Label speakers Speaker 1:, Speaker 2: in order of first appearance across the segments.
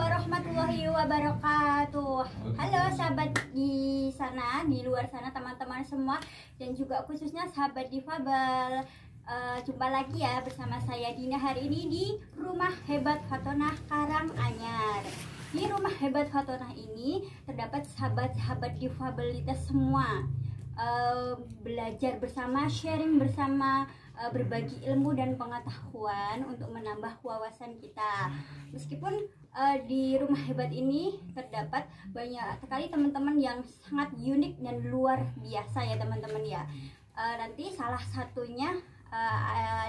Speaker 1: warahmatullahi wabarakatuh. Halo sahabat di sana, di luar sana, teman-teman semua, dan juga khususnya sahabat difabel. Jumpa lagi ya bersama saya Dina hari ini di Rumah Hebat Fatonah Karanganyar. Di Rumah Hebat Fatonah ini terdapat sahabat-sahabat difabelitas semua, belajar bersama, sharing bersama, berbagi ilmu dan pengetahuan untuk menambah wawasan kita. Meskipun di Rumah Hebat ini terdapat banyak sekali teman-teman yang sangat unik dan luar biasa ya teman-teman ya. Nanti salah satunya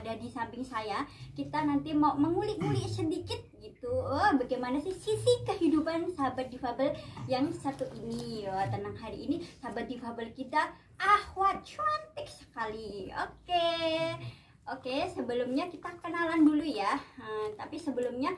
Speaker 1: ada di samping saya. Kita nanti mau mengulik-ngulik sedikit gitu, bagaimana sih sisi kehidupan sahabat difabel yang satu ini. Tenang, hari ini sahabat difabel kita Ahwat cantik sekali. Oke, sebelumnya kita kenalan dulu ya. Tapi sebelumnya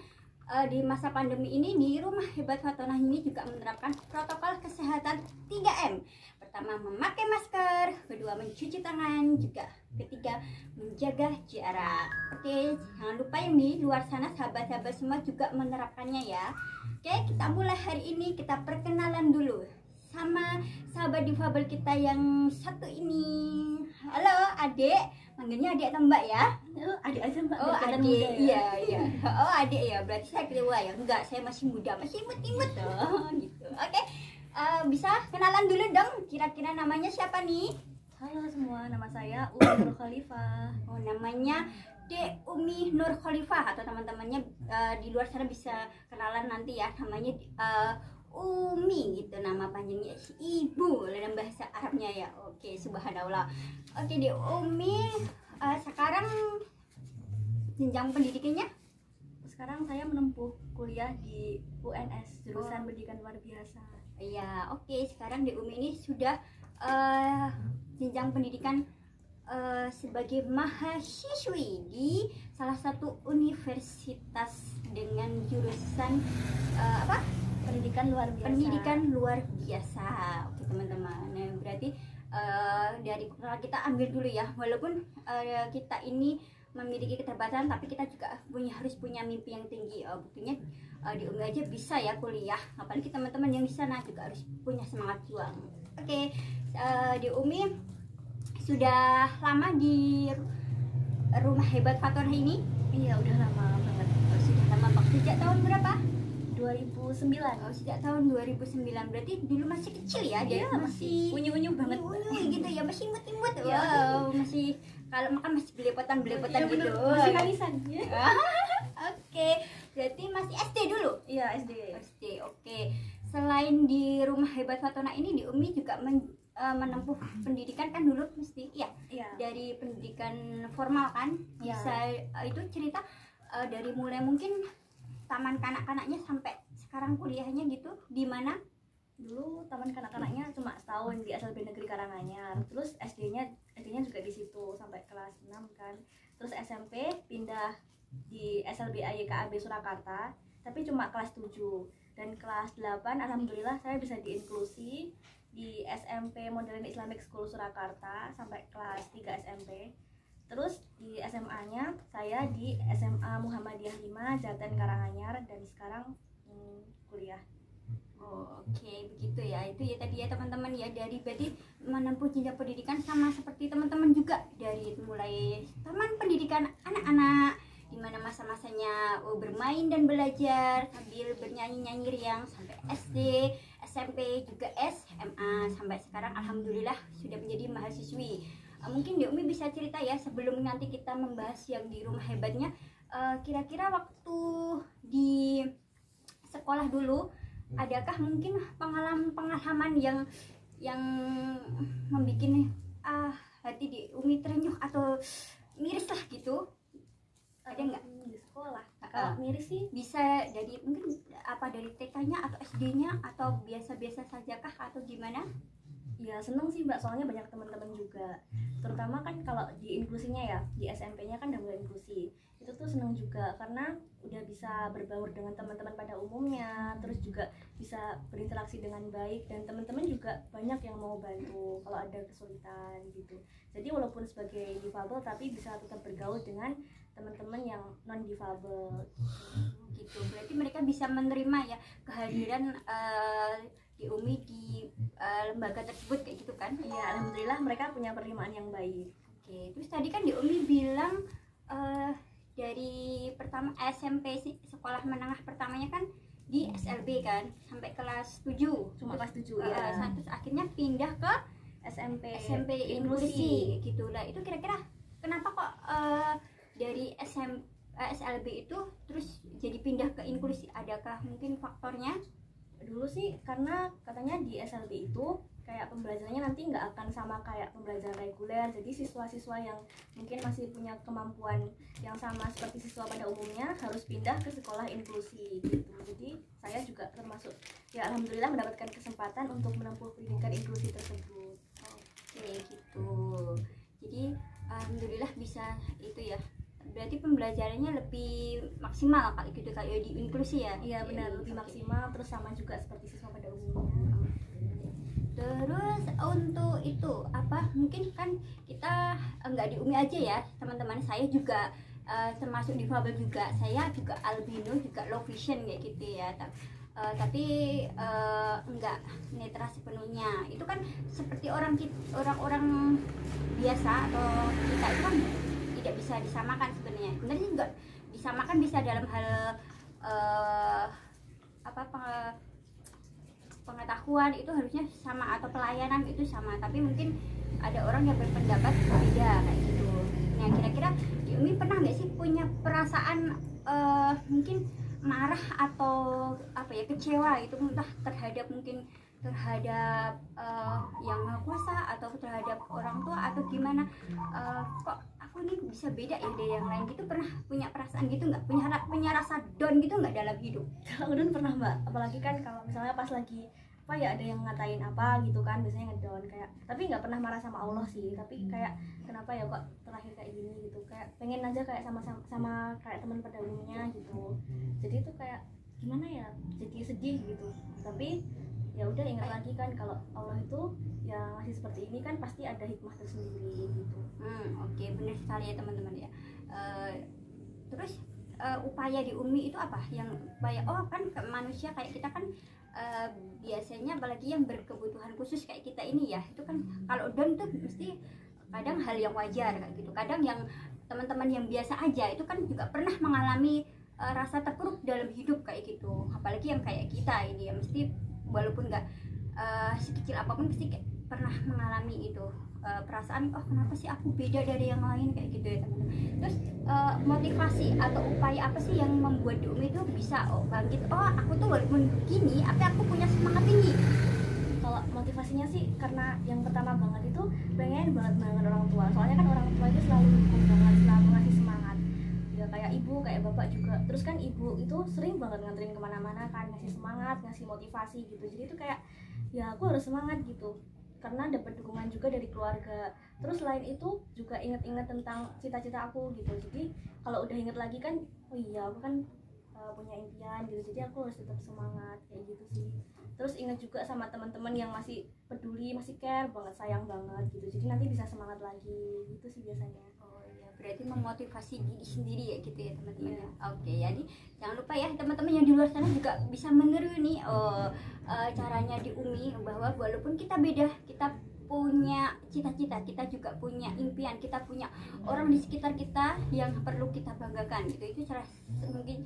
Speaker 1: di masa pandemi ini di Rumah Hebat Fatonah ini juga menerapkan protokol kesehatan 3M. Pertama, memakai masker, kedua, mencuci tangan, juga ketiga, menjaga jarak. Oke, jangan lupa yang di luar sana sahabat-sahabat semua juga menerapkannya ya. Oke, kita mulai hari ini. Kita perkenalan dulu sama sahabat difabel kita yang satu ini. Halo adik, manggilnya adik atau mbak ya?
Speaker 2: Adik aja mbak.
Speaker 1: Oh adik, ya? Iya. Oh adik ya, berarti saya tua ya? Enggak, saya masih muda, masih imut-imut tuh gitu. Oke, bisa kenalan dulu dong, kira-kira namanya siapa nih?
Speaker 2: Halo semua, nama saya Umi Nur Khalifah.
Speaker 1: Oh, namanya Dek Umi Nur Khalifah, atau teman-temannya di luar sana bisa kenalan nanti ya, namanya Umi gitu, nama panjangnya ibu dalam bahasa Arabnya ya. Oke, subhanallah. Oke, Dek Umi, sekarang jenjang pendidikannya?
Speaker 2: Sekarang saya menempuh kuliah di UNS, jurusan pendidikan luar biasa.
Speaker 1: Iya, oke. Sekarang Dek Umi ini sudah jenjang pendidikan sebagai mahasiswi di salah satu universitas dengan jurusan
Speaker 2: Pendidikan luar biasa.
Speaker 1: Pendidikan luar biasa. Oke teman-teman. Nah, berarti dari kita ambil dulu ya. Walaupun kita ini memiliki keterbatasan, tapi kita juga harus punya mimpi yang tinggi. Buktinya di Umi aja bisa ya kuliah. Apalagi teman-teman yang di sana juga harus punya semangat juang. Oke, di Umi sudah lama di Rumah Hebat Fatonah ini?
Speaker 2: Iya, udah lama banget.
Speaker 1: Sudah lama banget. Sejak tahun berapa?
Speaker 2: 2009.
Speaker 1: Oh, sejak tahun 2009. Berarti dulu masih kecil ya? Dia masih
Speaker 2: unyu-unyu banget.
Speaker 1: Unyu gitu ya, masih imut-imut.
Speaker 2: Ya.
Speaker 1: Wow, masih kalau makan masih belepotan-belepotan
Speaker 2: Iya,
Speaker 1: gitu.
Speaker 2: masih kalisan.
Speaker 1: Oke, berarti masih SD dulu?
Speaker 2: Iya, SD.
Speaker 1: Oke. Selain di Rumah Hebat Fatonah ini, di Umi juga menempuh pendidikan kan dulu mesti iya. Dari pendidikan formal kan?
Speaker 2: Iya.
Speaker 1: Bisa itu cerita dari mulai mungkin taman kanak-kanaknya sampai sekarang kuliahnya gitu di mana?
Speaker 2: Dulu taman kanak-kanaknya cuma setahun di SLB Negeri Karanganyar. Terus SD-nya juga di situ sampai kelas 6 kan. Terus SMP pindah di SLB AYKAB Surakarta, tapi cuma kelas 7. Dan kelas 8 alhamdulillah saya bisa diinklusi di SMP Modern Islamic School Surakarta sampai kelas 3 SMP. Terus di SMA-nya saya di SMA Muhammadiyah 5 Jaten Karanganyar, dan sekarang kuliah.
Speaker 1: Oh, oke, begitu ya. Itu ya tadi ya teman-teman ya, dari berarti menempuh jenjang pendidikan sama seperti teman-teman juga, dari mulai taman pendidikan anak-anak di mana masa-masanya bermain dan belajar sambil bernyanyi-nyanyi riang, sampai SD, SMP, juga SMA, sampai sekarang alhamdulillah sudah menjadi mahasiswi. Mungkin Dek Umi bisa cerita ya, sebelum nanti kita membahas yang di Rumah Hebatnya, kira-kira waktu di sekolah dulu adakah mungkin pengalaman yang membuat hati di Umi terenyuh atau miris lah gitu? Ada nggak?
Speaker 2: Di sekolah kalau miris sih
Speaker 1: bisa dari mungkin dari TK-nya atau SD-nya, atau biasa-biasa saja kah atau gimana?
Speaker 2: ya seneng sih mbak, soalnya banyak teman-teman juga, terutama kan kalau di inklusinya ya, di SMP-nya kan udah mulai inklusi. Itu tuh seneng juga karena udah bisa berbaur dengan teman-teman pada umumnya, terus juga bisa berinteraksi dengan baik, dan teman-teman juga banyak yang mau bantu kalau ada kesulitan gitu. Jadi walaupun sebagai difabel tapi bisa tetap bergaul dengan teman-teman yang non difabel.
Speaker 1: gitu. Berarti mereka bisa menerima ya kehadiran di UMI di lembaga tersebut kayak gitu kan?
Speaker 2: Iya, alhamdulillah mereka punya penerimaan yang baik.
Speaker 1: Oke, terus tadi kan di UMI bilang dari pertama SMP sih, sekolah menengah pertamanya kan di SLB kan sampai kelas 7.
Speaker 2: Cuma kelas 7 ya.
Speaker 1: Terus akhirnya pindah ke SMP inklusi gitu lah. Itu kira-kira kenapa kok dari SLB itu terus jadi pindah ke inklusi? Adakah mungkin faktornya?
Speaker 2: Dulu sih karena katanya di SLB itu kayak pembelajarannya nanti nggak akan sama kayak pembelajaran reguler, jadi siswa-siswa yang mungkin masih punya kemampuan yang sama seperti siswa pada umumnya harus pindah ke sekolah inklusi gitu. Jadi saya juga termasuk ya alhamdulillah mendapatkan kesempatan untuk menempuh pendidikan inklusi tersebut.
Speaker 1: Oke gitu, jadi alhamdulillah bisa itu ya. Berarti pembelajarannya lebih maksimal kali gitu kayak di inklusi ya?
Speaker 2: Iya benar, lebih maksimal, terus sama juga seperti siswa pada umumnya.
Speaker 1: Terus untuk itu apa, mungkin kan kita nggak di UMI aja ya teman-teman, saya juga termasuk difabel juga, saya juga albino, juga low vision kayak gitu ya. Tapi enggak netra sepenuhnya. Itu kan seperti orang-orang biasa atau kita itu kan tidak bisa disamakan sebenarnya. Sebenarnya juga disamakan bisa dalam hal pengetahuan itu harusnya sama, atau pelayanan itu sama, tapi mungkin ada orang yang berpendapat beda kayak gitu. Nah kira-kira di UMI pernah nggak sih punya perasaan mungkin marah atau apa ya, kecewa itu entah terhadap mungkin terhadap yang maha kuasa atau terhadap orang tua atau gimana, kok aku ini bisa beda ya dari yang lain gitu? Pernah punya perasaan gitu nggak, punya rasa down gitu nggak dalam hidup?
Speaker 2: Kalau down pernah mbak, apalagi kan kalau misalnya pas lagi apa ya ada yang ngatain apa gitu kan, biasanya ngedown kayak, tapi nggak pernah marah sama Allah sih, tapi kayak kenapa ya kok terakhir kayak gini gitu, kayak pengen aja kayak sama kayak teman pada umumnya gitu. Jadi itu kayak gimana ya, jadi sedih gitu, tapi ya udah ingat lagi kan kalau Allah itu ya ngasih seperti ini kan pasti ada hikmah tersendiri gitu.
Speaker 1: Oke, benar sekali ya teman-teman ya. Terus upaya di UMI itu apa yang upaya, kan manusia kayak kita kan biasanya apalagi yang berkebutuhan khusus kayak kita ini ya, itu kan kalau down tuh mesti kadang hal yang wajar kayak gitu, kadang yang teman-teman yang biasa aja itu kan juga pernah mengalami rasa terpuruk dalam hidup kayak gitu. Apalagi yang kayak kita ini ya mesti walaupun nggak sekecil apapun pasti pernah mengalami itu perasaan, kenapa sih aku beda dari yang lain kayak gitu ya teman-teman. Terus motivasi atau upaya apa sih yang membuat di UMI itu bisa bangkit, aku tuh walaupun begini tapi aku punya semangat tinggi?
Speaker 2: Kalau motivasinya sih karena yang pertama banget itu pengen banget dengan orang tua, soalnya kan orang tua itu selalu dukung banget, selalu ngasih semangat ya, kayak ibu kayak bapak juga. Terus kan ibu itu sering banget nganterin kemana-mana kan, ngasih semangat, ngasih motivasi gitu. Jadi itu kayak ya aku harus semangat gitu karena dapat dukungan juga dari keluarga. Terus selain itu juga inget-inget tentang cita-cita aku gitu. Jadi kalau udah inget lagi kan, oh iya aku kan punya impian gitu, jadi aku harus tetap semangat kayak gitu sih. Terus inget juga sama teman-teman yang masih peduli, masih care banget, sayang banget gitu, jadi nanti bisa semangat lagi gitu sih biasanya.
Speaker 1: Berarti memotivasi diri sendiri ya gitu ya teman-teman. Oke, jadi jangan lupa ya teman-teman yang di luar sana juga bisa meniru nih caranya di UMI, bahwa walaupun kita beda, kita punya cita-cita, kita juga punya impian, kita punya orang di sekitar kita yang perlu kita banggakan gitu. Itu salah mungkin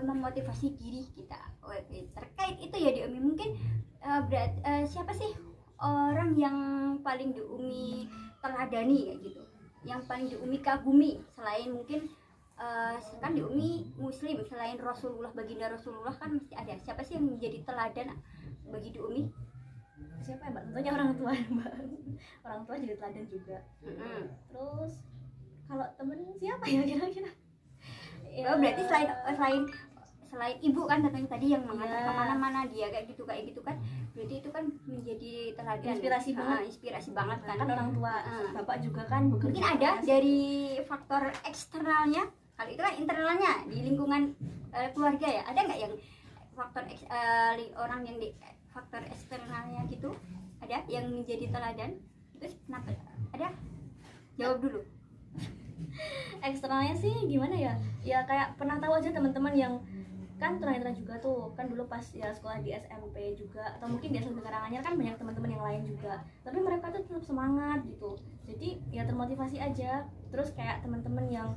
Speaker 1: memotivasi diri kita. Oke, terkait itu ya di UMI mungkin siapa sih orang yang paling di UMI teladani ya gitu, yang paling di UMI kagumi selain mungkin kan di UMI Muslim, selain Rasulullah, baginda Rasulullah kan mesti ada. Siapa sih yang menjadi teladan bagi di UMI?
Speaker 2: Siapa ya mbak? Tentunya orang tua ya mbak. Orang tua jadi teladan juga. Terus kalau temen siapa ya kira-kira?
Speaker 1: Berarti selain ibu kan katanya tadi yang mengantar kemana-mana dia kayak gitu kan, berarti itu kan menjadi teladan, inspirasi banget kan
Speaker 2: orang tua. Bapak juga kan bekerja.
Speaker 1: Mungkin ada dari faktor eksternalnya, kalau itu kan internalnya di lingkungan keluarga ya, ada nggak yang faktor orang yang di faktor eksternalnya gitu, ada yang menjadi teladan? Terus kenapa ada? Jawab dulu.
Speaker 2: Eksternalnya sih gimana ya, ya kayak pernah tahu aja teman-teman yang kan tunanetra juga tuh kan dulu pas ya sekolah di SMP juga atau mungkin di SMP Karanganyar kan banyak teman-teman yang lain juga, tapi mereka tuh tetap semangat gitu, jadi ya termotivasi aja. Terus kayak teman-teman yang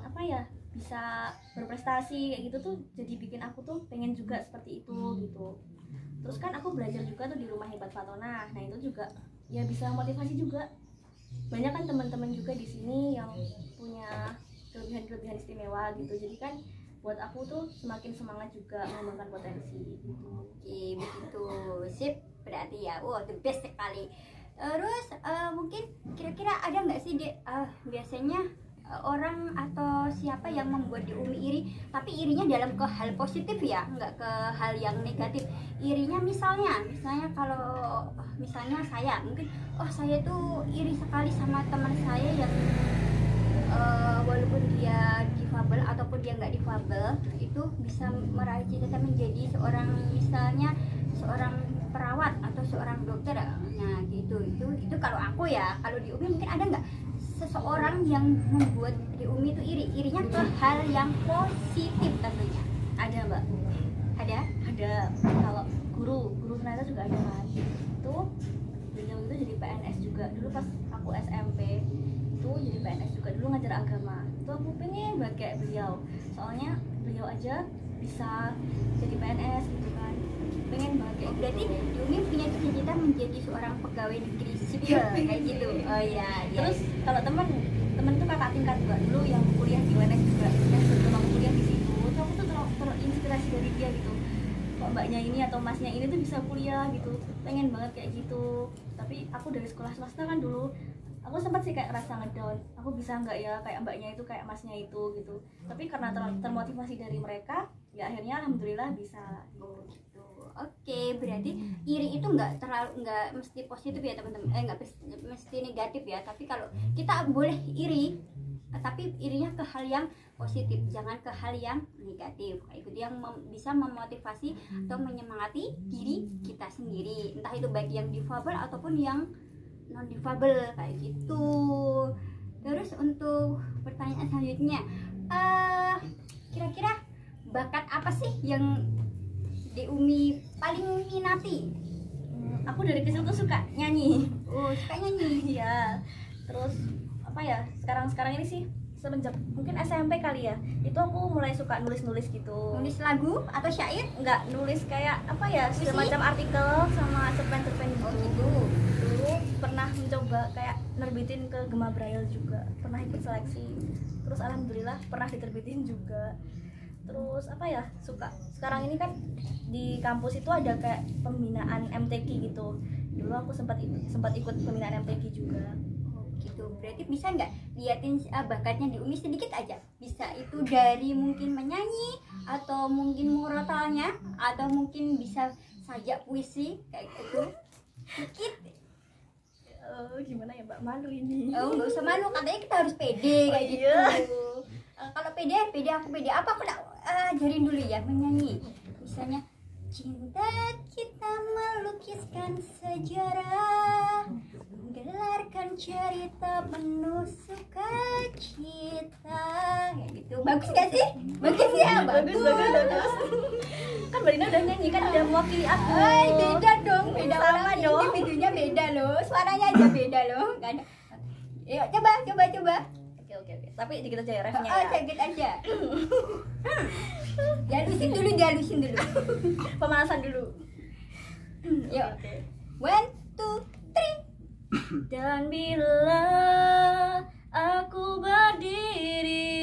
Speaker 2: apa ya bisa berprestasi kayak gitu tuh jadi bikin aku tuh pengen juga seperti itu gitu. Terus kan aku belajar juga tuh di Rumah Hebat Fatona, nah itu juga ya bisa motivasi juga. Banyak kan teman-teman juga di sini yang punya kelebihan-kelebihan istimewa gitu, jadi kan buat aku tuh semakin semangat juga mengembangkan potensi gitu.
Speaker 1: Oke, begitu. Sip, berarti ya. Wow, the best sekali. Terus mungkin kira-kira ada nggak sih biasanya orang atau siapa yang membuat di Umi iri, tapi irinya dalam ke hal positif ya, nggak ke hal yang negatif. Irinya misalnya kalau misalnya saya mungkin, oh saya tuh iri sekali sama teman saya yang walaupun dia difabel ataupun dia nggak difabel, itu bisa meraih cita-cita menjadi misalnya seorang perawat atau seorang dokter. Nah gitu, itu kalau aku ya. Kalau di Umi mungkin ada nggak seseorang yang membuat di Umi itu irinya ke hal yang positif tentunya?
Speaker 2: Ada mbak, ada. Kalau guru ternyata juga ada kan, itu beliau itu jadi PNS juga dulu pas aku SMP, itu jadi PNS juga dulu ngajar agama. Itu aku pengen banget kayak beliau, soalnya beliau aja bisa jadi PNS gitu kan, pengen banget kayak
Speaker 1: Berarti
Speaker 2: gitu.
Speaker 1: di Umi punya cita-cita menjadi seorang pegawai negeri sipil kayak gitu. Oh iya.
Speaker 2: Terus kalau teman tuh kakak tingkat juga dulu yang kuliah di UNS juga, yang sebelum aku kuliah di situ, tuh aku tuh terinspirasi dari dia gitu. Kok mbaknya ini atau masnya ini tuh bisa kuliah gitu, pengen banget kayak gitu. Tapi aku dari sekolah swasta kan dulu, aku sempat sih kayak rasa ngedown, aku bisa nggak ya kayak mbaknya itu, kayak masnya itu gitu. Tapi karena termotivasi dari mereka, ya akhirnya alhamdulillah bisa.
Speaker 1: Gitu. Oke, berarti iri itu nggak mesti positif ya teman-teman, nggak mesti negatif ya. Tapi kalau kita boleh iri, tapi irinya ke hal yang positif, jangan ke hal yang negatif. Kayak gitu yang bisa memotivasi atau menyemangati diri kita sendiri, entah itu baik yang difabel ataupun yang non difabel kayak gitu. Terus untuk pertanyaan selanjutnya, kira-kira bakat apa sih yang di Umi paling minati?
Speaker 2: Aku dari kecil tuh suka nyanyi.
Speaker 1: Oh, suka nyanyi.
Speaker 2: Iya. Terus apa ya? Sekarang ini sih semenjak mungkin SMP kali ya. Itu aku mulai suka nulis gitu.
Speaker 1: Nulis lagu atau syair?
Speaker 2: Enggak, nulis kayak apa ya?
Speaker 1: Puisi?
Speaker 2: Semacam artikel sama cerpen-cerpen gitu.
Speaker 1: Oh gitu.
Speaker 2: Dulu pernah mencoba kayak nerbitin ke Gema Braille juga. Pernah ikut seleksi. Terus alhamdulillah pernah diterbitin juga. Terus apa ya, suka sekarang ini kan di kampus itu ada kayak pembinaan MTQ gitu. Dulu aku sempat ikut pembinaan MTQ juga.
Speaker 1: Oh gitu. Berarti bisa nggak liatin bakatnya di Umi sedikit aja? Bisa itu dari mungkin menyanyi atau mungkin murotalnya atau mungkin bisa sajak puisi kayak gitu. Sedikit.
Speaker 2: Gimana ya Mbak, malu ini.
Speaker 1: Oh nggak usah malu, katanya kita harus pede kayak gitu. Kalau pede aku pede apa, aku ajarin dulu ya menyanyi. Misalnya, cinta kita melukiskan sejarah, menggelarkan cerita penuh sukacita, kayak gitu. Bagus gak sih? Bagus ya,
Speaker 2: bagus. Kan Mbak Dina udah nyanyi kan, udah mewakili aku.
Speaker 1: Beda dong, beda
Speaker 2: Sama
Speaker 1: orang ini,
Speaker 2: dong.
Speaker 1: videonya beda loh, suaranya aja beda loh. Gak ada. Yuk coba.
Speaker 2: Oke. Tapi dikit aja ya refnya
Speaker 1: Oh,
Speaker 2: ya.
Speaker 1: sakit aja. Dihalusin dulu.
Speaker 2: Pemanasan dulu.
Speaker 1: Yuk.
Speaker 2: Oke.
Speaker 1: 1, 2, 3.
Speaker 2: Dan bila aku berdiri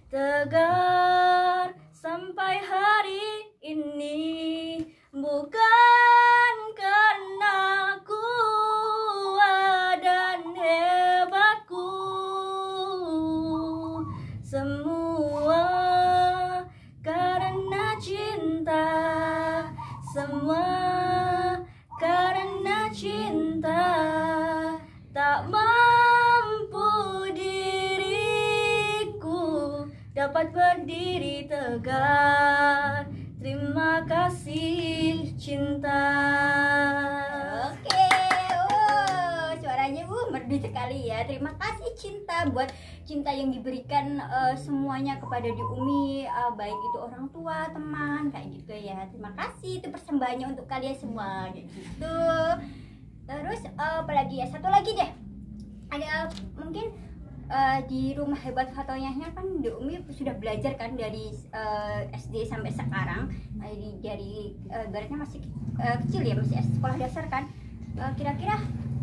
Speaker 2: tegar sampai hari ini, bukan karena kuat dan hebatku, semua karena cinta, semua karena cinta. Tak mampu diriku dapat berdiri tegar. Terima kasih cinta.
Speaker 1: Oke. Oh, suaranya merdu sekali ya. Terima kasih cinta, buat cinta yang diberikan semuanya kepada di Umi, baik itu orang tua, teman, kayak gitu ya. Terima kasih, itu persembahannya untuk kalian semua kayak gitu. Terus apalagi ya, satu lagi deh, ada mungkin di rumah hebat Fatoyahnya kan di Umi sudah belajar kan dari SD sampai sekarang, dari ibaratnya masih kecil ya, masih sekolah dasar kan. Kira-kira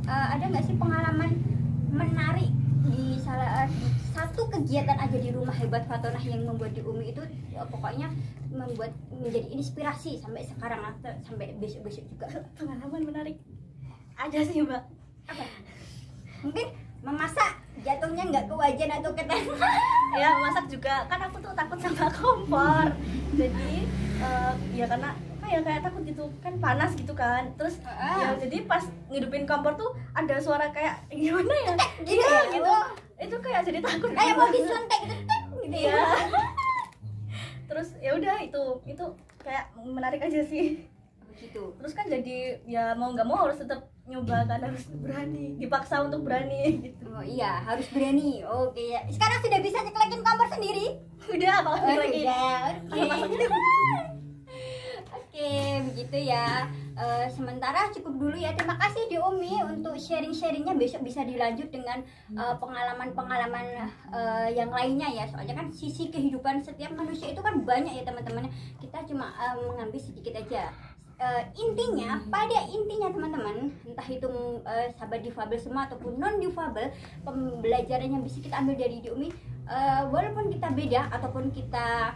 Speaker 1: ada nggak sih pengalaman menarik di salah satu kegiatan aja di rumah hebat Fatonah yang membuat di Umi itu pokoknya membuat menjadi inspirasi sampai sekarang atau sampai besok-besok juga?
Speaker 2: Pengalaman menarik ada sih Mbak.
Speaker 1: Apa? Mungkin memasak jatuhnya nggak ke wajan atau ke tenda.
Speaker 2: Ya masak juga kan, aku tuh takut sama kompor, jadi ya karena kayak takut gitu kan, panas gitu kan. Terus ya jadi pas ngidupin kompor tuh ada suara kayak gimana ya,
Speaker 1: gitu
Speaker 2: iya,
Speaker 1: ya,
Speaker 2: gitu. Itu kayak jadi takut
Speaker 1: kayak
Speaker 2: gitu.
Speaker 1: mau diselentek gitu, gitu ya.
Speaker 2: Terus ya udah itu kayak menarik aja sih
Speaker 1: Begitu.
Speaker 2: terus kan jadi ya mau nggak mau harus tetap nyoba kan, harus berani, dipaksa untuk berani gitu.
Speaker 1: Oh iya, harus berani. Oke ya. Sekarang sudah bisa nyeklekin kompor sendiri?
Speaker 2: Udah apalagi lagi
Speaker 1: Oke. Oke, begitu ya. Sementara cukup dulu ya. Terima kasih di Umi untuk sharing-sharingnya. Besok bisa dilanjut dengan pengalaman-pengalaman yang lainnya ya. Soalnya kan sisi kehidupan setiap manusia itu kan banyak ya teman-teman. Kita cuma mengambil sedikit aja. Pada intinya teman-teman, entah itu sahabat difabel semua ataupun non difabel, pembelajaran yang bisa kita ambil dari di Umi, walaupun kita beda ataupun kita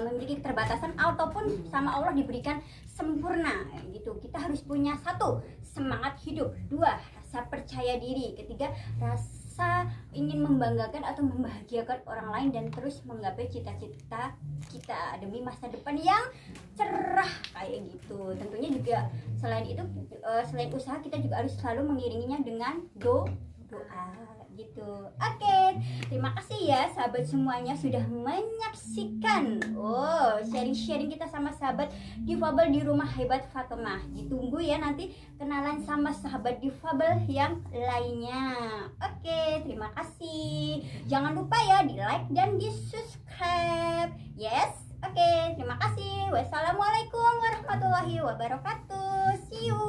Speaker 1: memiliki keterbatasan ataupun sama Allah diberikan sempurna gitu, kita harus punya satu, semangat hidup, dua, rasa percaya diri, ketiga, rasa ingin membanggakan atau membahagiakan orang lain, dan terus menggapai cita-cita kita demi masa depan yang cerah kayak gitu. Tentunya juga selain itu, selain usaha, kita juga harus selalu mengiringinya dengan doa gitu. Oke, terima kasih ya sahabat semuanya sudah menyaksikan sharing-sharing kita sama sahabat difabel di rumah hebat Fatomah. Ditunggu ya nanti kenalan sama sahabat difabel yang lainnya. Oke, terima kasih. Jangan lupa ya di like dan di subscribe. Yes. Oke, terima kasih. Wassalamualaikum warahmatullahi wabarakatuh. See you.